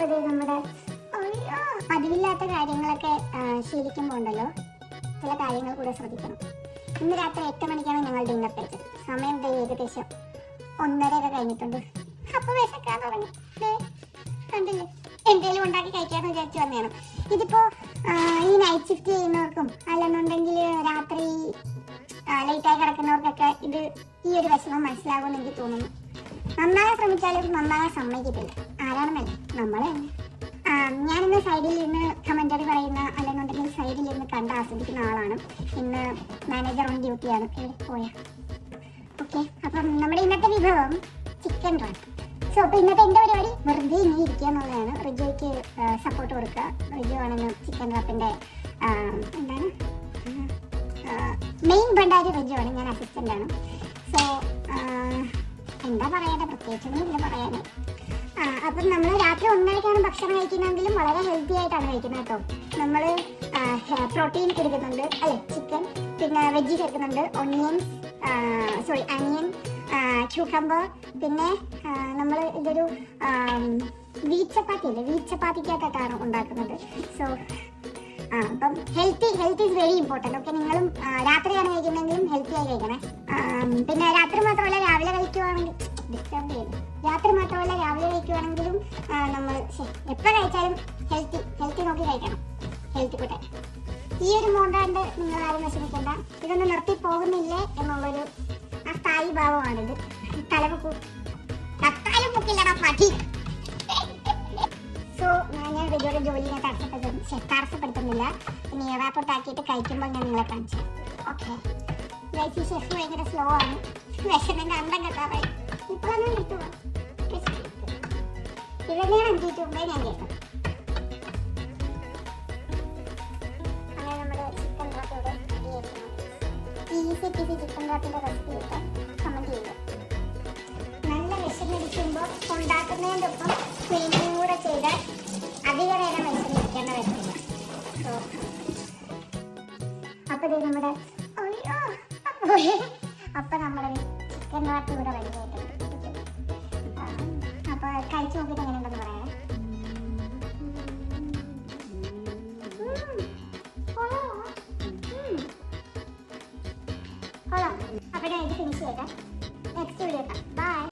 അപ്പൊ നമ്മുടെ പതിവില്ലാത്ത കാര്യങ്ങളൊക്കെ ശീലിക്കുമ്പോൾ ഉണ്ടല്ലോ, ചില കാര്യങ്ങൾ കൂടെ ശ്രദ്ധിക്കണം. ഇന്ന് രാത്രി 8 മണിക്കാണ് ഞങ്ങൾ ഡിന്നർ കഴിച്ചത്. സമയം ഏകദേശം 1:30 കഴിഞ്ഞിട്ടുണ്ട്. അപ്പൊ വിശക്കാൻ തുടങ്ങി. കണ്ടില്ലേ, എന്തെങ്കിലും ഉണ്ടാക്കി കഴിക്കാന്ന് വിചാരിച്ചു വന്നതാണ്. ഇതിപ്പോ ഈ നൈറ്റ് ഷിഫ്റ്റ് ചെയ്യുന്നവർക്കും അല്ലെന്നുണ്ടെങ്കിൽ രാത്രി ലേറ്റായി കിടക്കുന്നവർക്കൊക്കെ ഇത് ഈ ഒരു വിഷമം മനസ്സിലാകുമെന്ന് എനിക്ക് തോന്നുന്നു. നന്നാകാൻ ശ്രമിച്ചാലും നന്നാകാൻ സമ്മതിക്കത്തില്ല. ആരാണെന്നല്ല, നമ്മളെ. ഞാനിന്ന് സൈഡിൽ ഇരുന്ന് കമന്ററി പറയുന്ന അല്ലെന്നുണ്ടെങ്കിൽ സൈഡിൽ ഇരുന്ന് കണ്ട് ആസ്വദിക്കുന്ന ആളാണ്. ഇന്ന് മാനേജർ ഓൺ ഡ്യൂട്ടിയാണ്. പോയാ ഓക്കെ. അപ്പം നമ്മുടെ ഇന്നത്തെ വിഭവം ചിക്കൻ റോൾ. സോ അപ്പോൾ ഇന്നത്തെ എൻ്റെ പരിപാടി വെറുതെ ഇങ്ങനെ ഇരിക്കുക എന്നുള്ളതാണ്. റിജോയ്ക്ക് സപ്പോർട്ട് കൊടുക്കുക. റിജോ ആണെന്ന് ചിക്കൻ റാപ്പിൻ്റെ എന്താണ് മെയിൻ ഭണ്ടാരി റിജോ ആണ്. ഞാൻ അസിസ്റ്റൻ്റ് ആണ്. സോ എന്താ പറയാതെ പ്രത്യേകിച്ചൊന്നും ഇല്ല പറയാനേ. അപ്പം നമ്മൾ രാത്രി 1:30ക്കാണ് ഭക്ഷണം കഴിക്കുന്നതെങ്കിലും വളരെ ഹെൽത്തി ആയിട്ടാണ് കഴിക്കുന്നത് കേട്ടോ. നമ്മൾ പ്രോട്ടീൻ എടുക്കുന്നുണ്ട് അല്ലേ, ചിക്കൻ, പിന്നെ വെജ് ചേർക്കുന്നുണ്ട്, അനിയൻ, ക്യൂക്കമ്പർ, പിന്നെ നമ്മൾ ഇതൊരു വീറ്റ് ചപ്പാത്തി അല്ലേ, വീറ്റ് ചപ്പാത്തിക്കകത്താണ് ഉണ്ടാക്കുന്നത്. സോ അപ്പം healthy is very important. Okay, നിങ്ങളും രാത്രിയാണ് കഴിക്കുന്നതെങ്കിലും ഹെൽത്തി ആയി കഴിക്കണേ. പിന്നെ രാത്രി മാത്രമല്ല രാവിലെ കഴിക്കുവാണെങ്കിൽ ഡിസ്റ്റർബ് ചെയ്യില്ല. രാത്രി മാത്രമല്ല രാവിലെ കഴിക്കുവാണെങ്കിലും നമ്മൾ എപ്പോൾ കഴിച്ചാലും ഹെൽത്തി നോക്കി കഴിക്കണം. ഹെൽത്തി കൂട്ടെ ഈ ഒരു മോണ്ടാണ്ട് നിങ്ങൾ ആരും വിഷമിക്കണ്ട. ഇതൊന്നും നിർത്തി പോകുന്നില്ലേ എന്നുള്ളൊരു ആ സ്ഥായി ഭാവമാണിത്. തക്കാലം പൊക്കില്ലടാ പട്ടി. സോ ഞാൻ റിജോയുടെ ജോലിനെ തടസ്സപ്പെടുത്തുന്നില്ല. ഇനി റാപ്പോട്ട് ആക്കിയിട്ട് കഴിക്കുമ്പോൾ ഞാൻ നിങ്ങളെ കാണിച്ചു. ഓക്കെ, ഈ ഷെഫ് ഭയങ്കര സ്ലോ ആണ്. വിഷമിൻ്റെ അന്തം കെട്ടാറായി. ഇപ്പോഴാണ് കിട്ടുക. ഇതന്നെയാണ് 5 മിനിറ്റ് മുമ്പേ ഞാൻ കേട്ടത്. അങ്ങനെ നമ്മുടെ ചിക്കൻ റാപ്പ് ഇവിടെ ഈസി ചിക്കൻ റാപ്പിൻ്റെ റെസിപ്പി കിട്ടാൻ കമൻറ്റ് ചെയ്യുക. നല്ല വിഷമിരിക്കുമ്പോൾ ഉണ്ടാക്കുന്നതിൻ്റെ ഒപ്പം ക്ലീനിങ് കൂടെ ചെയ്താൽ അധികം നേരം വിഷമിരിക്കേണ്ട വരത്തില്ല. സോ അപ്പോൾ നമ്മുടെ ചിക്കൻ റാപ്പ് ഇവിടെ റെഡി ആയിട്ടുണ്ട്. അപ്പോൾ കഴിച്ച് നോക്കിയിട്ട് എങ്ങനെയുണ്ടെന്ന് പറയാം. കൊള്ളാം. അപ്പോൾ ഞാൻ ഇത് ഫിനിഷ് ചെയ്തേ.